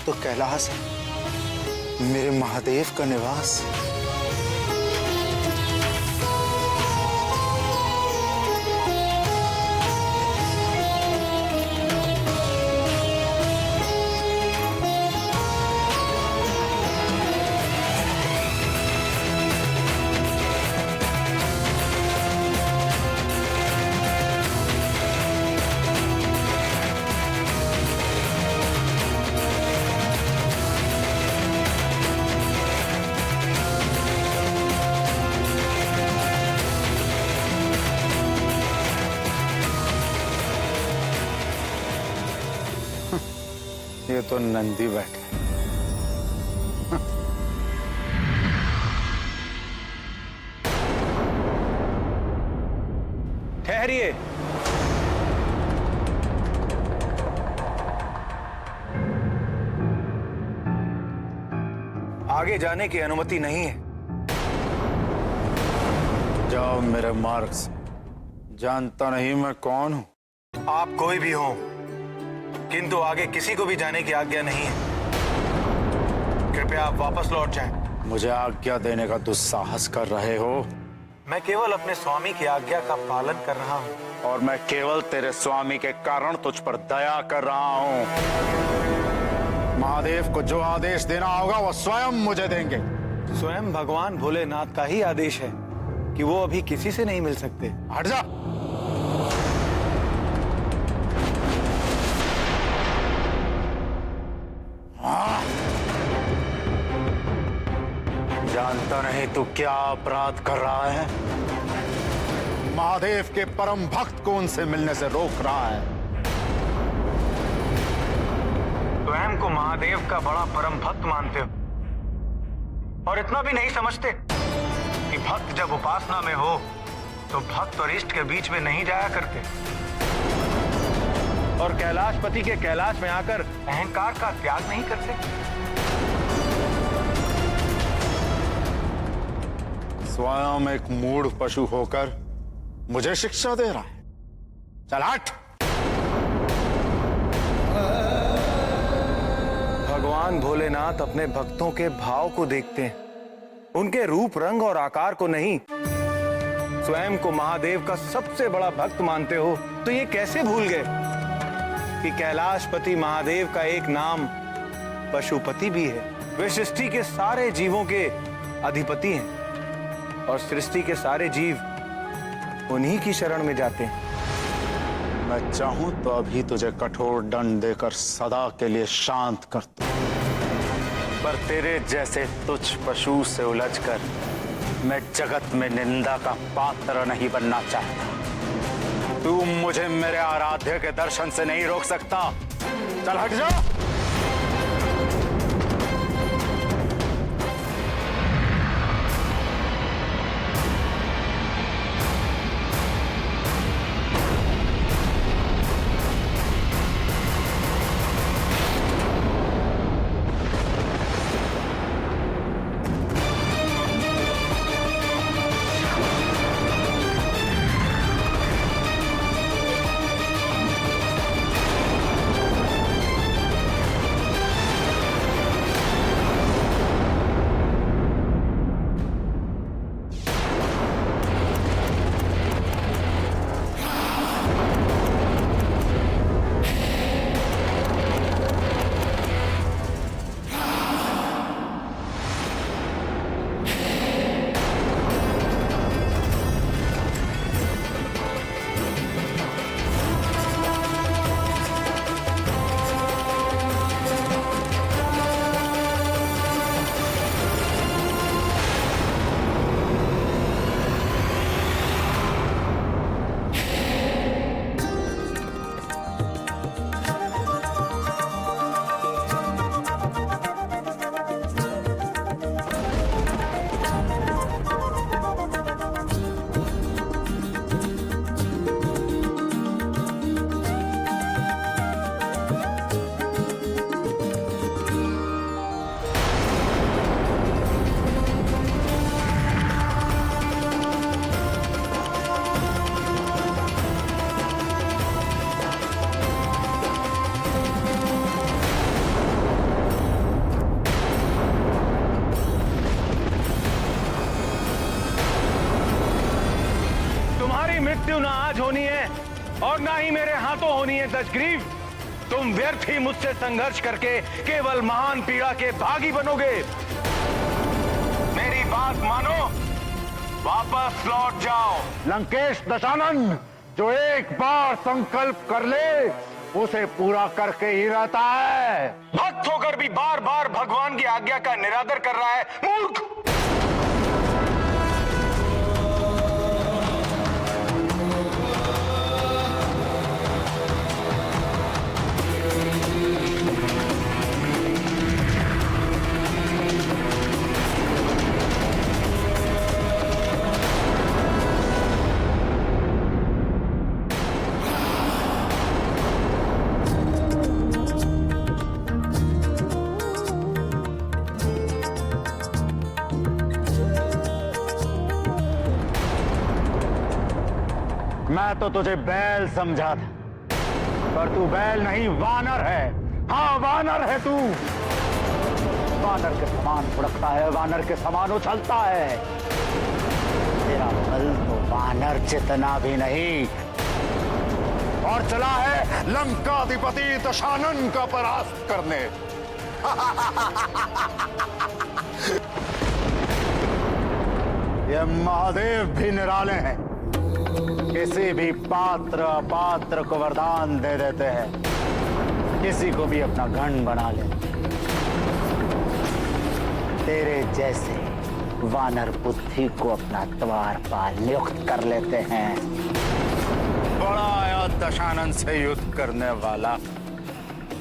तो कैलाश है, मेरे महादेव का निवास। ये तो नंदी बैठे। ठहरिए। आगे जाने की अनुमति नहीं है। जाओ मेरे मार्ग से, जानता नहीं मैं कौन हूं। आप कोई भी हो, किंतु आगे किसी को भी जाने की आज्ञा नहीं है। कृपया आप वापस लौट जाएं। मुझे आज्ञा देने का दुस्साहस कर रहे हो? मैं केवल अपने स्वामी की आज्ञा का पालन कर रहा हूं। और मैं केवल तेरे स्वामी के कारण तुझ पर दया कर रहा हूं। महादेव को जो आदेश देना होगा वो स्वयं मुझे देंगे। स्वयं भगवान भोलेनाथ का ही आदेश है कि वो अभी किसी से नहीं मिल सकते। हट जा। जानता नहीं तू क्या अपराध कर रहा है। महादेव के परम भक्त को उनसे मिलने से रोक रहा है। स्वयं को महादेव का बड़ा परम भक्त मानते हो और इतना भी नहीं समझते कि भक्त जब उपासना में हो तो भक्त और इष्ट के बीच में नहीं जाया करते और कैलाशपति के कैलाश में आकर अहंकार का त्याग नहीं करते। स्वयं एक मूढ़ पशु होकर मुझे शिक्षा दे रहा है। चल हट। भगवान भोलेनाथ अपने भक्तों के भाव को देखते हैं, उनके रूप रंग और आकार को नहीं। स्वयं को महादेव का सबसे बड़ा भक्त मानते हो तो ये कैसे भूल गए कि कैलाशपति महादेव का एक नाम पशुपति भी है। वे सृष्टि के सारे जीवों के अधिपति हैं और सृष्टि के सारे जीव उन्हीं की शरण में जाते हैं। मैं चाहूं तो अभी तुझे कठोर दंड देकर सदा के लिए शांत कर दूं, पर तेरे जैसे तुच्छ पशु से उलझकर मैं जगत में निंदा का पात्र नहीं बनना चाहता। तू मुझे मेरे आराध्य के दर्शन से नहीं रोक सकता। चल हट जा। तुम्हारी मृत्यु ना आज होनी है और ना ही मेरे हाथों होनी है दशग्रीव। तुम व्यर्थ ही मुझसे संघर्ष करके केवल महान पीड़ा के भागी बनोगे। मेरी बात मानो, वापस लौट जाओ। लंकेश दशानन जो एक बार संकल्प कर ले उसे पूरा करके ही रहता है। भक्त होकर भी बार बार भगवान की आज्ञा का निरादर कर रहा है, मूर्ख। मैं तो तुझे बैल समझा था, पर तू बैल नहीं वानर है। हाँ, वानर है तू। वानर के समान फुड़कता है, वानर के समान उछलता है। तेरा बल तो वानर जितना भी नहीं। और चला है लंकाधिपति दशानन का परास्त करने। ये महादेव भी निराले हैं, किसी भी पात्र अपात्र को वरदान दे देते हैं, किसी को भी अपना गण बना ले। तेरे जैसे वानर बुद्धि को अपना द्वारपाल नियुक्त कर लेते हैं। बड़ा आया दशानन से युद्ध करने वाला।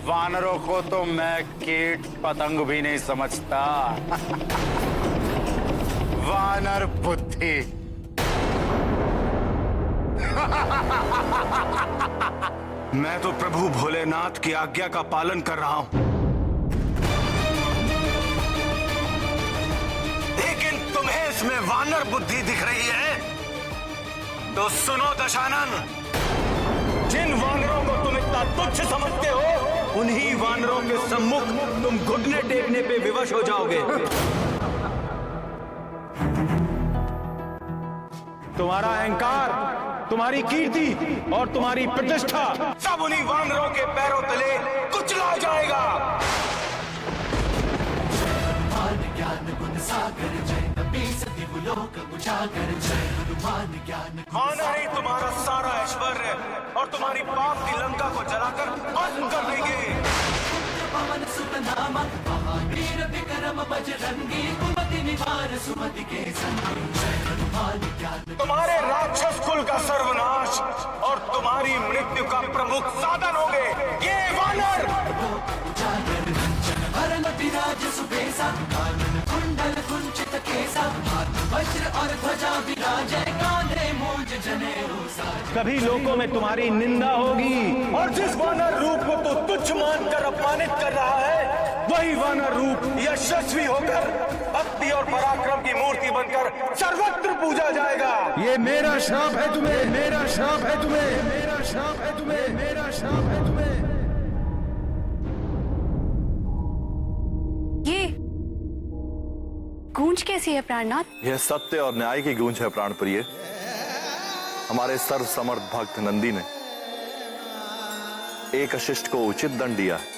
वानरों को तो मैं कीट पतंग भी नहीं समझता। वानर बुद्धि। मैं तो प्रभु भोलेनाथ की आज्ञा का पालन कर रहा हूं, लेकिन तुम्हें इसमें वानर बुद्धि दिख रही है। तो सुनो दशानन, जिन वानरों को तुम इतना तुच्छ समझते हो, उन्हीं वानरों के सम्मुख तुम घुटने टेकने पे विवश हो जाओगे। तुम्हारा अहंकार, तुम्हारी कीर्ति और तुम्हारी प्रतिष्ठा सब उन्हीं वानरों के पैरों तले कुचला जाएगा। माना ही तुम्हारा सारा ऐश्वर्य और तुम्हारी पाप की लंका को जलाकर भस्म कर देंगे। तुम्हारे राक्षस कुल का सर्वनाश और तुम्हारी मृत्यु का प्रमुख साधन होंगे ये वानर। कभी लोगों में तुम्हारी निंदा होगी, और जिस वानर रूप को तो तुच्छ मानकर अपमानित कर रहा है, वही वानर रूप यशस्वी होकर भक्ति और पराक्रम की मूर्ति बनकर सर्वत्र पूजा जाएगा। ये मेरा श्राप है तुम्हें, मेरा श्राप है तुम्हें, मेरा श्राप है तुम्हें, मेरा श्राप है तुम्हें। ये गूंज कैसी है प्राणनाथ? यह सत्य और न्याय की गूंज है प्राणप्रिय। हमारे सर्व समर्थ भक्त नंदी ने एक अशिष्ट को उचित दंड दिया है।